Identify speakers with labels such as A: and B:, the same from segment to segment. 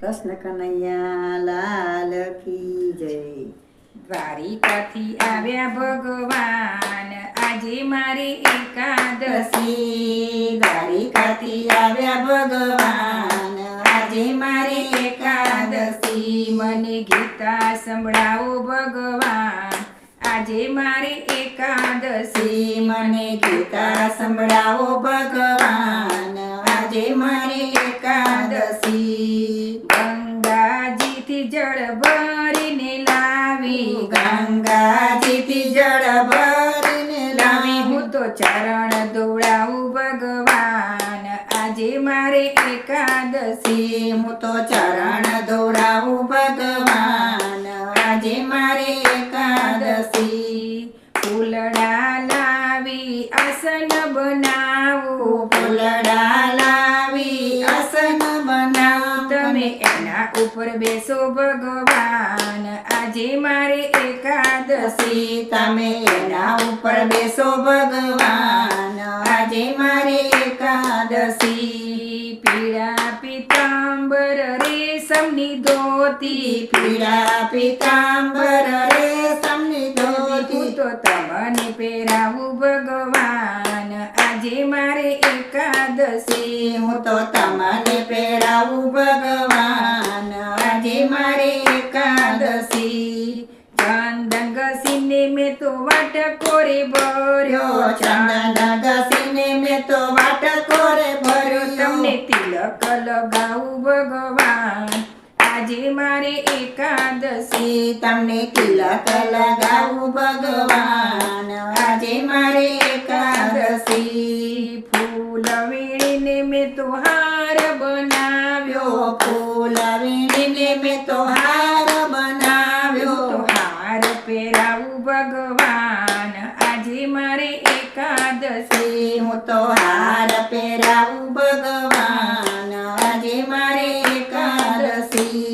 A: કૃષ્ણ કનૈયા લાલ કી જય।
B: દ્વારિકાથી આવ્યા ભગવાન, આજે મારી એકાદશી।
A: દ્વારિકાથી આવ્યા ભગવાન, આજે મારી
B: એકાદશી। મને ગીતા સંભળાવો ભગવાન, આજે મારી એકાદશી।
A: મને ગીતા સંભળાવો ભગવાન, આજે મારી એકાદશી।
B: ગંગાજીથી જળ ભરીને લાવી,
A: ગંગાજીથી જળ ભરીને
B: લાવી હું તો ચરણ દોડાવું ભગવાન, આજે મારે એકાદશી।
A: હું તો ચરણ દોડાવું ભગવાન, આજે મારે એકાદશી।
B: ફૂલડા લાવી આસન બનાવું,
A: ફૂલડા લાવી આસન બનાવું,
B: તમે એના ઉપર બેસો ભગવાન, આજે મારે એકાદશી।
A: તમે એના ઉપર બેસો ભગવાન, આજે મારે એકાદશી।
B: પીળા પીતાંબર રેશમની ધોતી,
A: પીળા પીતાંબર રેશમની ધોતી,
B: હું તો તમને પહેરાવું ભગવાન, આજે મારે એકાદશી।
A: હું તો તમને પહેરાવું ભગવાન, આજે મારે એકાદશી।
B: ચંદન ઘસીને મેં તો વાટકો રે ભર્યો,
A: ચંદન ઘસીને મેં તો વાટકો રે ભર્યો,
B: તમને તિલક લગાવું ભગવાન, આજે મારે એકાદશી।
A: તમને તિલક લગાવું ભગવાન, આજે મારે એકાદશી।
B: ફૂલ વીણીને મેં તો હાર બનાવ્યો,
A: ફૂલ વીણીને મેં તો હાર બનાવ્યો,
B: તો હાર પહેરાવું ભગવાન, આજે મારે એકાદશી।
A: હું તો હાર પહેરાવું ભગવાન, આજે મારે એકાદશી।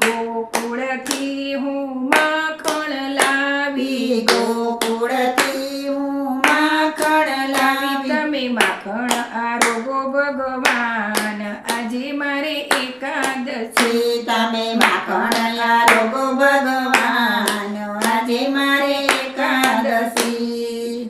B: ગોકુળથી હું માખણ લાવી,
A: ગોકુળથી હું માખણ લાવી,
B: તમે માખણ આરોગો ભગવાન, આજે મારે એકાદશી।
A: તમે માખણ આરોગો ભગવાન, આજે મારે એકાદશી।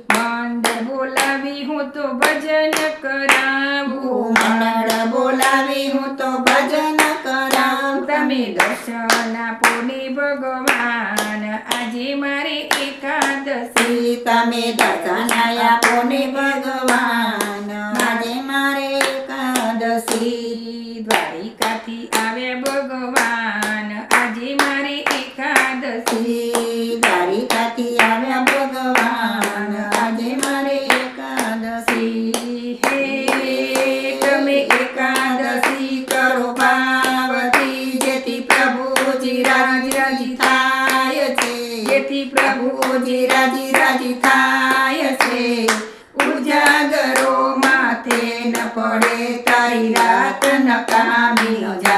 B: મંડળ બોલાવી હું તો ભજન કરાવું,
A: મંડળ બોલાવી હું તો ભજન કરાવું,
B: તમે દર્શન આપો ને ભગવાન, આજે મારે એકાદશી।
A: તમે દર્શન આપો ને ભગવાન, આજે મારે એકાદશી।
B: દ્વારિકાથી આવ્યા ભગવાન, આજે મારે એકાદશી।
A: દ્વારિકાથી આવ્યા ભગવાન, આજે મારે એકાદશી।
B: હે તમે એકાદશી
A: કરો પાર્વતી, જેથી પ્રભુજી રાજી થાય છે,
B: જેથી
A: પ્રભુજી રાજી થાય છે। ઉજાગરો માથે ન પડે, તારી રાત નકામી ન જાય।